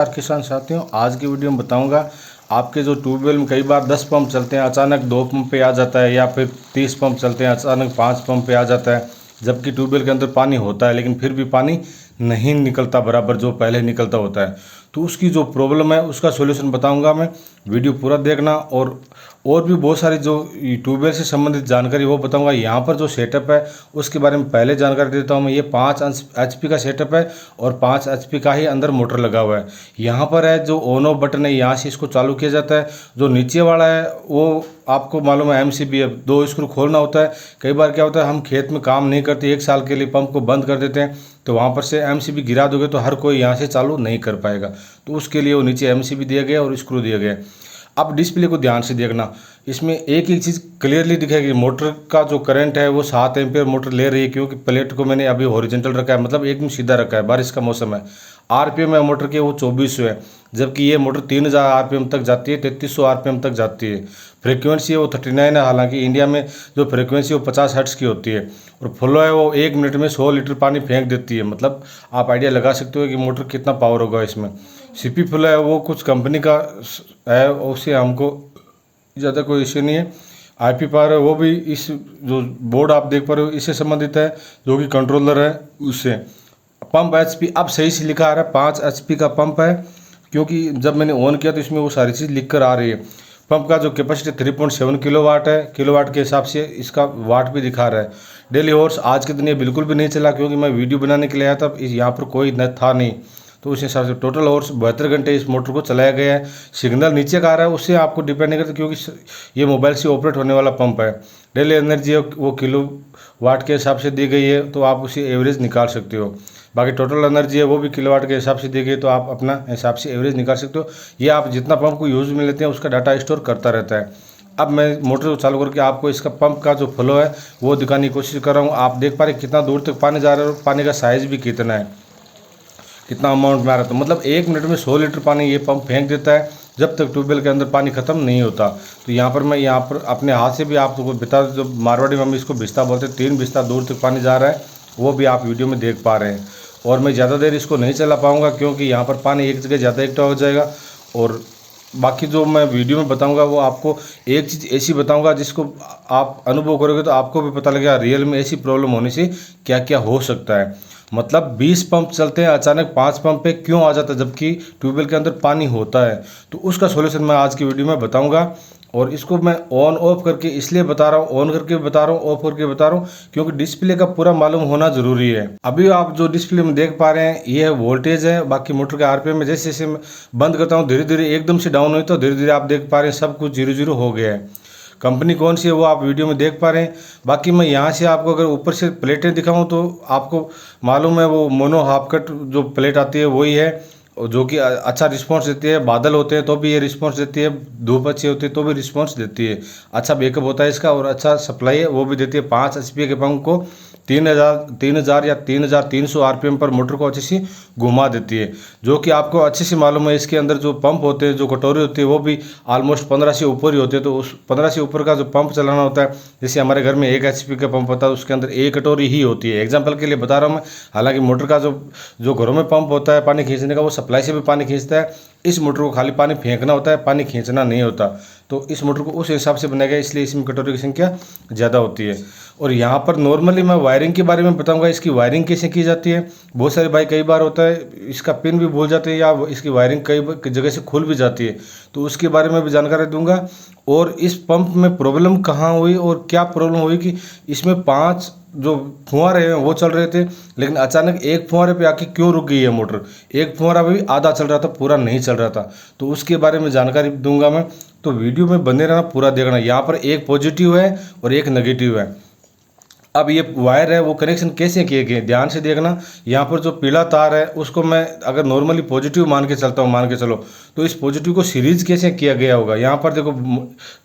किसान साथियों, आज की वीडियो में बताऊंगा आपके जो ट्यूबवेल में कई बार 10 पंप चलते हैं, अचानक 2 पंप पे आ जाता है, या फिर 30 पंप चलते हैं, अचानक 5 पंप पे आ जाता है। जबकि ट्यूबवेल के अंदर पानी होता है लेकिन फिर भी पानी नहीं निकलता बराबर जो पहले निकलता होता है। तो उसकी जो प्रॉब्लम है उसका सॉल्यूशन बताऊंगा मैं। वीडियो पूरा देखना और भी बहुत सारी जो ट्यूबवेल से संबंधित जानकारी वो बताऊंगा। यहाँ पर जो सेटअप है उसके बारे में पहले जानकारी देता हूँ मैं। ये 5 HP का सेटअप है और 5 HP का ही अंदर मोटर लगा हुआ है। यहाँ पर है जो ऑन ऑफ बटन है, यहाँ से इसको चालू किया जाता है। जो नीचे वाला है वो आपको मालूम है MCB है, 2 स्क्रू खोलना होता है। कई बार क्या होता है, हम खेत में काम नहीं करते, 1 साल के लिए पंप को बंद कर देते हैं, तो वहाँ पर से MCB गिरा दोगे तो हर कोई यहाँ से चालू नहीं कर पाएगा। तो उसके लिए वो नीचे MCB दिया गया और स्क्रू दिया गया। अब डिस्प्ले को ध्यान से देखना, इसमें एक एक चीज़ क्लियरली दिखेगी। मोटर का जो करंट है वो 7 एम्पियर मोटर ले रही है, क्योंकि प्लेट को मैंने अभी हॉरिजॉन्टल रखा है, मतलब एकदम सीधा रखा है, बारिश का मौसम है। RPM है मोटर के वो 2400 है, जबकि ये मोटर 3000 RPM तक जाती है, 3300 RPM तक जाती है। फ्रीक्वेंसी है वो 39 है, हालांकि इंडिया में जो फ्रीक्वेंसी वो 50 हर्ट्ज की होती है। और फ्लो है वो 1 मिनट में 100 लीटर पानी फेंक देती है। मतलब आप आइडिया लगा सकते हो कि मोटर कितना पावर होगा इसमें। CP फ्लो है वो कुछ कंपनी का है, उससे हमको ज़्यादा कोई इश्यू नहीं है। IP पावर है वो भी इस जो बोर्ड आप देख पा रहे हो इससे संबंधित है, जो कि कंट्रोलर है उससे। पंप HP अब सही से लिखा आ रहा है, 5 HP का पंप है, क्योंकि जब मैंने ऑन किया तो इसमें वो सारी चीज़ लिख कर आ रही है। पंप का जो कैपेसिटी 3.7 किलोवाट है, किलोवाट के हिसाब से इसका वाट भी दिखा रहा है। डेली हॉर्स आज के दिन ये बिल्कुल भी नहीं चला, क्योंकि मैं वीडियो बनाने के लिए आया था, यहाँ पर कोई था नहीं, तो उस हिसाब से टोटल हॉर्स 72 घंटे इस मोटर को चलाया गया है। सिग्नल नीचे का आ रहा है, उससे आपको डिपेंड नहीं करता, क्योंकि ये मोबाइल से ऑपरेट होने वाला पंप है। डेली एनर्जी वो किलो वाट के हिसाब से दी गई है, तो आप उसे एवरेज निकाल सकते हो। बाकी टोटल एनर्जी है वो भी किलोवाट के हिसाब से दी गई, तो आप अपना हिसाब से एवरेज निकाल सकते हो। ये आप जितना पंप को यूज़ में लेते हैं उसका डाटा स्टोर करता रहता है। अब मैं मोटर को चालू करके आपको इसका पंप का जो फ्लो है वो दिखाने की कोशिश कर रहा हूँ। आप देख पा रहे कितना दूर तक पानी जा रहा है और पानी का साइज़ भी कितना है, कितना अमाउंट में आ रहा था। मतलब 1 मिनट में 100 लीटर पानी ये पंप फेंक देता है, जब तक ट्यूबवेल के अंदर पानी खत्म नहीं होता। तो यहाँ पर मैं अपने हाथ से भी आपको बता, जो मारवाड़ी में हम इसको बिस्ता बोलते हैं, 3 बिस्ता दूर तक पानी जा रहा है, वो भी आप वीडियो में देख पा रहे हैं। और मैं ज़्यादा देर इसको नहीं चला पाऊँगा, क्योंकि यहाँ पर पानी एक जगह ज़्यादा इकट्ठा हो जाएगा। और बाकी जो मैं वीडियो में बताऊंगा वो आपको एक चीज़ ऐसी बताऊंगा जिसको आप अनुभव करोगे तो आपको भी पता लगेगा रियल में ऐसी प्रॉब्लम होने से क्या क्या हो सकता है। मतलब 20 पंप चलते हैं, अचानक 5 पंप पे क्यों आ जाता है, जबकि ट्यूबवेल के अंदर पानी होता है। तो उसका सॉल्यूशन मैं आज की वीडियो में बताऊंगा। और इसको मैं ऑन ऑफ करके इसलिए बता रहा हूँ, ऑन करके बता रहा हूँ, ऑफ करके बता रहा हूँ, क्योंकि डिस्प्ले का पूरा मालूम होना जरूरी है। अभी आप जो डिस्प्ले में देख पा रहे हैं ये वोल्टेज है। बाकी मोटर के RPM में जैसे जैसे मैं बंद करता हूँ धीरे धीरे एकदम से डाउन हुई, तो धीरे धीरे आप देख पा रहे हैं सब कुछ 0 हो गया है। कंपनी कौन सी है वो आप वीडियो में देख पा रहे हैं। बाकी मैं यहाँ से आपको अगर ऊपर से प्लेटें दिखाऊँ तो आपको मालूम है वो मोनो हाफ कट जो प्लेट आती है वही है, और जो कि अच्छा रिस्पांस देती है। बादल होते हैं तो भी ये रिस्पांस देती है, धूप अच्छी होती है तो भी रिस्पांस देती है, अच्छा बैकअप होता है इसका और अच्छा सप्लाई है वो भी देती है। 5 HP के पंप को 3000 या 3300 RPM पर मोटर को अच्छे से घुमा देती है, जो कि आपको अच्छे से मालूम है। इसके अंदर जो पंप होते हैं, जो कटोरी होती है, वो भी ऑलमोस्ट 15 से ऊपर ही होते हैं। तो उस 15 से ऊपर का जो पंप चलाना होता है, जैसे हमारे घर में 1 HP का पंप होता है, उसके अंदर 1 कटोरी ही होती है। एग्जाम्पल के लिए बता रहा हूँ मैं। हालांकि मोटर का जो घरों में पंप होता है पानी खींचने का, वो सप्लाई से भी पानी खींचता है। इस मोटर को खाली पानी फेंकना होता है, पानी खींचना नहीं होता। तो इस मोटर को उस हिसाब से बनाया गया, इसलिए इसमें कटोरी की संख्या ज़्यादा होती है। और यहाँ पर नॉर्मली मैं वायरिंग के बारे में बताऊंगा, इसकी वायरिंग कैसे की जाती है। बहुत सारे भाई कई बार होता है इसका पिन भी भूल जाते हैं, या इसकी वायरिंग कई जगह से खुल भी जाती है, तो उसके बारे में भी जानकारी दूंगा। और इस पंप में प्रॉब्लम कहाँ हुई और क्या प्रॉब्लम हुई कि इसमें 5 जो फुहारे हैं वो चल रहे थे, लेकिन अचानक एक फुहारे पे आके क्यों रुक गई है मोटर। एक फुहारा भी आधा चल रहा था, पूरा नहीं चल रहा था, तो उसके बारे में जानकारी दूंगा मैं। तो वीडियो में बने रहना, पूरा देखना। यहाँ पर एक पॉजिटिव है और एक नेगेटिव है। अब ये वायर है वो कनेक्शन कैसे किए गए ध्यान से देखना। यहाँ पर जो पीला तार है उसको मैं अगर नॉर्मली पॉजिटिव मान के चलता हूँ, मान के चलो, तो इस पॉजिटिव को सीरीज कैसे किया गया होगा। यहाँ पर देखो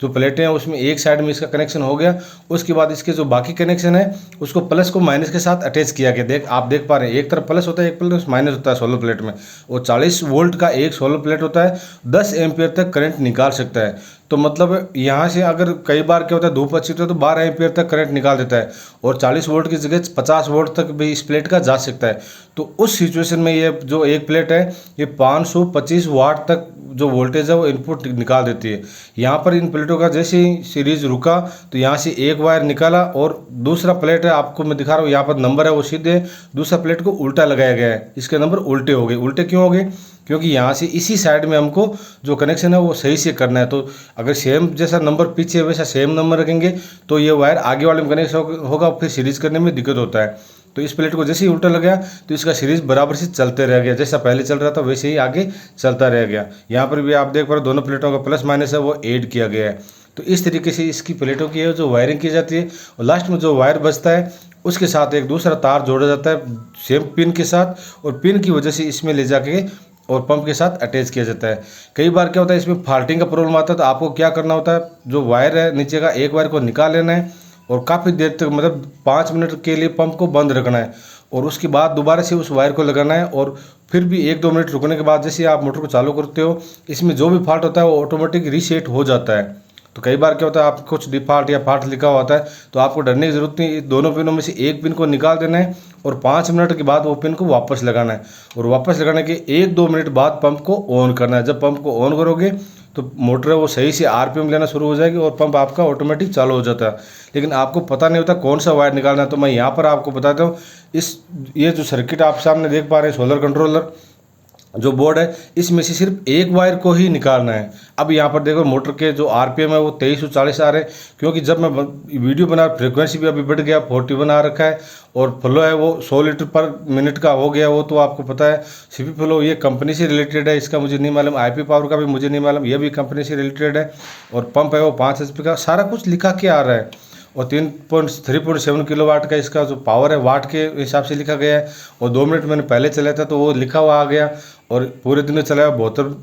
जो प्लेटें हैं उसमें एक साइड में इसका कनेक्शन हो गया, उसके बाद इसके जो बाकी कनेक्शन है उसको प्लस को माइनस के साथ अटैच किया गया। आप देख पा रहे हैं एक तरफ प्लस होता है, एक तरफ माइनस होता है सोलर प्लेट में। और 40 वोल्ट का एक सोलर प्लेट होता है, 10 एम्पियर तक करंट निकाल सकता है। तो मतलब यहाँ से अगर कई बार क्या होता है धूप अच्छी होती है तो 12 एम्पियर तक करंट निकाल देता है। और 40 वोल्ट की जगह 50 वोल्ट तक भी इस प्लेट का जा सकता है। तो उस सिचुएशन में ये जो एक प्लेट है ये 525 वाट तक जो वोल्टेज है वो इनपुट निकाल देती है। यहाँ पर इन प्लेटों का जैसे ही सीरीज रुका तो यहाँ से एक वायर निकाला और दूसरा प्लेट है, आपको मैं दिखा रहा हूँ यहाँ पर नंबर है वो सीधे दूसरा प्लेट को उल्टा लगाया गया है। इसके नंबर उल्टे हो गए। उल्टे क्यों हो गए? क्योंकि यहाँ से इसी साइड में हमको जो कनेक्शन है वो सही से करना है। तो अगर सेम जैसा नंबर पीछे वैसा सेम नंबर रखेंगे तो ये वायर आगे वाले में कनेक्ट होगा, फिर सीरीज करने में दिक्कत होता है। तो इस प्लेट को जैसे ही उल्टा लगा तो इसका सीरीज बराबर से चलते रह गया, जैसा पहले चल रहा था वैसे ही आगे चलता रह गया। यहाँ पर भी आप देख पा रहे दोनों प्लेटों का प्लस माइनस है वो ऐड किया गया है। तो इस तरीके से इसकी प्लेटों की जो वायरिंग की जाती है और लास्ट में जो वायर बचता है उसके साथ एक दूसरा तार जोड़ा जाता है सेम पिन के साथ, और पिन की वजह से इसमें ले जाके और पंप के साथ अटैच किया जाता है। कई बार क्या होता है इसमें फाल्टिंग का प्रॉब्लम आता है, तो आपको क्या करना होता है, जो वायर है नीचे का एक वायर को निकाल लेना है और काफ़ी देर तक मतलब 5 मिनट के लिए पंप को बंद रखना है और उसके बाद दोबारा से उस वायर को लगाना है और फिर भी 1-2 मिनट रुकने के बाद जैसे आप मोटर को चालू करते हो इसमें जो भी फॉल्ट होता है वो ऑटोमेटिक रीसेट हो जाता है। तो कई बार क्या होता है आप कुछ डिफॉल्ट या फॉल्ट लिखा हुआ होता है तो आपको डरने की जरूरत नहीं, दोनों पिनों में से एक पिन को निकाल देना है और 5 मिनट के बाद वो पिन को वापस लगाना है और वापस लगाने के 1-2 मिनट बाद पंप को ऑन करना है। जब पंप को ऑन करोगे तो मोटर है वो सही से आरपीएम लेना शुरू हो जाएगी और पंप आपका ऑटोमेटिक चालू हो जाता है। लेकिन आपको पता नहीं होता कौन सा वायर निकालना है, तो मैं यहाँ पर आपको बताता हूँ। ये जो सर्किट आप सामने देख पा रहे हैं सोलर कंट्रोलर जो बोर्ड है इसमें से सिर्फ एक वायर को ही निकालना है। अब यहाँ पर देखो मोटर के जो आरपीएम है वो 2340 आ रहे हैं, क्योंकि जब मैं वीडियो बना फ्रीक्वेंसी भी अभी बढ़ गया 40 बना रखा है और फ्लो है वो 100 लीटर पर मिनट का हो गया। वो तो आपको पता है सीपी फ्लो ये कंपनी से रिलेटेड है, इसका मुझे नहीं मालूम। आईपी पावर का भी मुझे नहीं मालूम, ये भी कंपनी से रिलेटेड है। और पंप है वो 5 HP का, सारा कुछ लिखा के आ रहा है और 3.7 किलोवाट का इसका जो पावर है वाट के हिसाब से लिखा गया है। और 2 मिनट मैंने पहले चलाया था तो वो लिखा हुआ आ गया और पूरे दिन में चलाया 72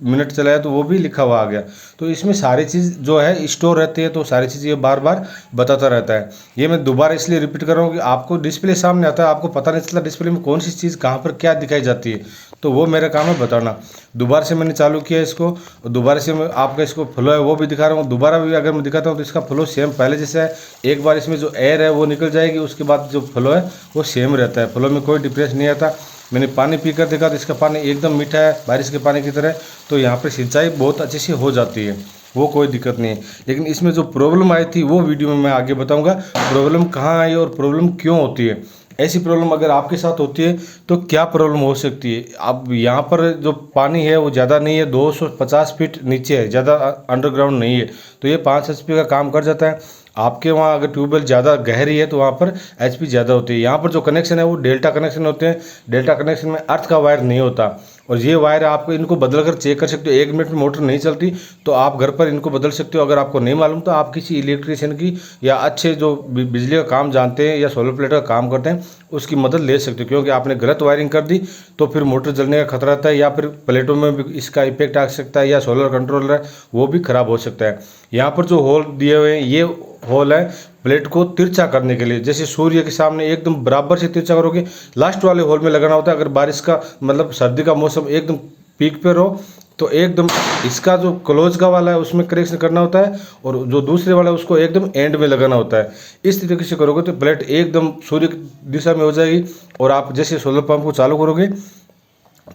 मिनट चलाया तो वो भी लिखा हुआ आ गया। तो इसमें सारी चीज़ जो है स्टोर रहती है, तो सारी चीज़ ये बार बार बताता रहता है। ये मैं दोबारा इसलिए रिपीट कर रहा हूँ कि आपको डिस्प्ले सामने आता है, आपको पता नहीं चलता डिस्प्ले में कौन सी चीज़ कहाँ पर क्या दिखाई जाती है, तो वो मेरा काम है बताना। दोबारा से मैंने चालू किया इसको और दोबारा से मैं आपका इसको फ्लो है वो भी दिखा रहा हूँ। दोबारा भी अगर मैं दिखाता हूँ तो इसका फ्लो सेम पहले जैसा है। एक बार इसमें जो एयर है वो निकल जाएगी, उसके बाद जो फ्लो है वो सेम रहता है, फ्लो में कोई डिफरेंस नहीं आता। मैंने पानी पीकर देखा तो इसका पानी एकदम मीठा है बारिश के पानी की तरह, तो यहाँ पर सिंचाई बहुत अच्छे से हो जाती है, वो कोई दिक्कत नहीं है। लेकिन इसमें जो प्रॉब्लम आई थी वो वीडियो में मैं आगे बताऊंगा प्रॉब्लम कहाँ आई और प्रॉब्लम क्यों होती है। ऐसी प्रॉब्लम अगर आपके साथ होती है तो क्या प्रॉब्लम हो सकती है। अब यहाँ पर जो पानी है वो ज़्यादा नहीं है, 250 फीट नीचे है, ज़्यादा अंडरग्राउंड नहीं है, तो ये 5 HP का काम कर जाता है। आपके वहाँ अगर ट्यूबवेल ज़्यादा गहरी है तो वहाँ पर HP ज़्यादा होती है। यहाँ पर जो कनेक्शन है वो डेल्टा कनेक्शन होते हैं। डेल्टा कनेक्शन में अर्थ का वायर नहीं होता और ये वायर आपको इनको बदल कर चेक कर सकते हो। 1 मिनट में मोटर नहीं चलती तो आप घर पर इनको बदल सकते हो। अगर आपको नहीं मालूम तो आप किसी इलेक्ट्रीशियन की या अच्छे जो बिजली का काम जानते हैं या सोलर प्लेट का काम करते हैं उसकी मदद ले सकते हो, क्योंकि आपने गलत वायरिंग कर दी तो फिर मोटर जलने का खतरा रहता है या फिर प्लेटों में भी इसका इफेक्ट आ सकता है या सोलर कंट्रोलर है वो भी खराब हो सकता है। यहाँ पर जो होल दिए हुए हैं ये होल है प्लेट को तिरछा करने के लिए, जैसे सूर्य के सामने एकदम बराबर से तिरछा करोगे लास्ट वाले होल में लगाना होता है। अगर बारिश का मतलब सर्दी का मौसम एकदम पीक पे रहो तो एकदम इसका जो क्लोज का वाला है उसमें करेक्शन करना होता है और जो दूसरे वाला है उसको एकदम एंड में लगाना होता है। इस तरीके से करोगे तो प्लेट एकदम सूर्य की दिशा में हो जाएगी और आप जैसे सोलर पंप को चालू करोगे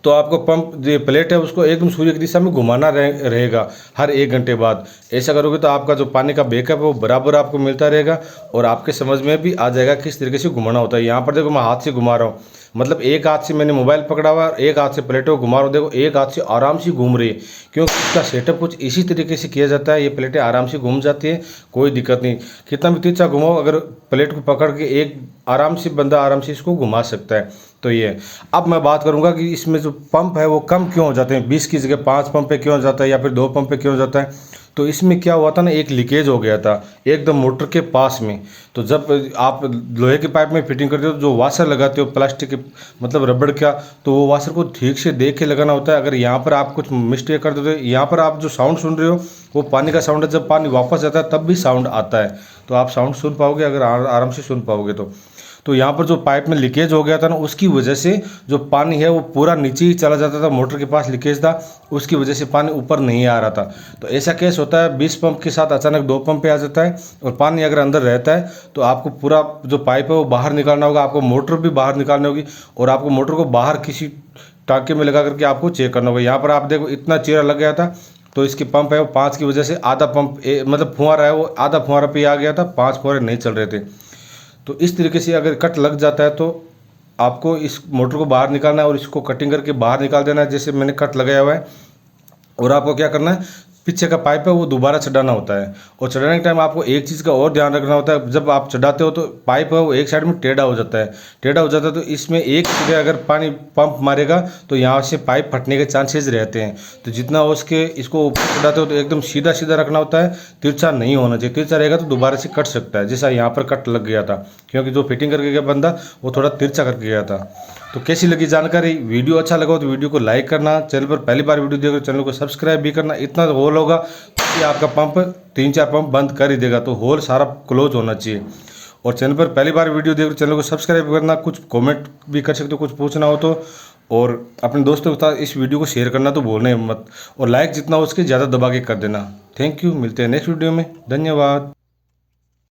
तो आपको पंप जो प्लेट है उसको एकदम सूर्य की दिशा में घुमाना रहेगा हर 1 घंटे बाद। ऐसा करोगे तो आपका जो पानी का बैकअप है वो बराबर आपको मिलता रहेगा और आपके समझ में भी आ जाएगा किस तरीके से घुमाना होता है। यहाँ पर देखो मैं हाथ से घुमा रहा हूँ, मतलब एक हाथ से मैंने मोबाइल पकड़ा हुआ है, एक हाथ से प्लेटों को घुमा रहा हूँ। देखो एक हाथ से आराम से घूम रही है क्योंकि इसका सेटअप कुछ इसी तरीके से किया जाता है। ये प्लेटें आराम से घूम जाती है, कोई दिक्कत नहीं। कितना भी तिरछा घुमाओ अगर प्लेट को पकड़ के एक आराम से बंदा आराम से इसको घुमा सकता है। तो ये अब मैं बात करूंगा कि इसमें जो पंप है वो कम क्यों हो जाते हैं, 20 की जगह 5 पंप पे क्यों हो जाता है या फिर 2 पंप पे क्यों हो जाता है। तो इसमें क्या हुआ था ना, एक लीकेज हो गया था एकदम मोटर के पास में। तो जब आप लोहे के पाइप में फिटिंग करते हो जो वाशर लगाते हो प्लास्टिक के मतलब रबड़ का, तो वो वाशर को ठीक से देख के लगाना होता है। अगर यहाँ पर आप कुछ मिस्टेक कर देते हो, यहाँ पर आप जो साउंड सुन रहे हो वो पानी का साउंड है, जब पानी वापस आता है तब भी साउंड आता है, तो आप साउंड सुन पाओगे अगर आराम से सुन पाओगे तो यहाँ पर जो पाइप में लीकेज हो गया था ना, उसकी वजह से जो पानी है वो पूरा नीचे ही चला जाता था। मोटर के पास लीकेज था, उसकी वजह से पानी ऊपर नहीं आ रहा था। तो ऐसा केस होता है 20 पंप के साथ अचानक 2 पंप पे आ जाता है और पानी अगर अंदर रहता है तो आपको पूरा जो पाइप है वो बाहर निकालना होगा, आपको मोटर भी बाहर निकालनी होगी और आपको मोटर को बाहर किसी टाँके में लगा करके आपको चेक करना होगा। यहाँ पर आप देखो इतना चेरा लग गया था, तो इसकी पंप है वो 5 की वजह से आधा पंप मतलब फुहारा है वो आधा फुहारा पे आ गया था, 5 फुहारे नहीं चल रहे थे। तो इस तरीके से अगर कट लग जाता है तो आपको इस मोटर को बाहर निकालना है और इसको कटिंग करके बाहर निकाल देना है, जैसे मैंने कट लगाया हुआ है। और आपको क्या करना है, पीछे का पाइप है वो दोबारा चढ़ाना होता है। और चढ़ाने के टाइम आपको एक चीज़ का और ध्यान रखना होता है, जब आप चढ़ाते हो तो पाइप है वो एक साइड में टेढ़ा हो जाता है। टेढ़ा हो जाता है तो इसमें एक जगह अगर पानी पंप मारेगा तो यहाँ से पाइप फटने के चांसेस रहते हैं। तो जितना हो उसके इसको ऊपर चढ़ाते हो तो एकदम सीधा सीधा रखना होता है, तिरछा नहीं होना चाहिए। तिरछा रहेगा तो दोबारा से कट सकता है, जैसा यहाँ पर कट लग गया था, क्योंकि जो फिटिंग करके गया बंदा वो थोड़ा तिरछा करके गया था। तो कैसी लगी जानकारी? वीडियो अच्छा लगा तो वीडियो को लाइक करना, चैनल पर पहली बार वीडियो देखो चैनल को सब्सक्राइब भी करना। इतना होल होगा कि आपका पंप 3-4 पंप बंद कर ही देगा, तो होल सारा क्लोज होना चाहिए। और चैनल पर पहली बार वीडियो देखो चैनल को सब्सक्राइब करना, कुछ कमेंट भी कर सकते हो कुछ पूछना हो तो, और अपने दोस्तों के साथ इस वीडियो को शेयर करना तो भूलना ही मत, और लाइक जितना हो उसके ज़्यादा दबा के कर देना। थैंक यू, मिलते हैं नेक्स्ट वीडियो में, धन्यवाद।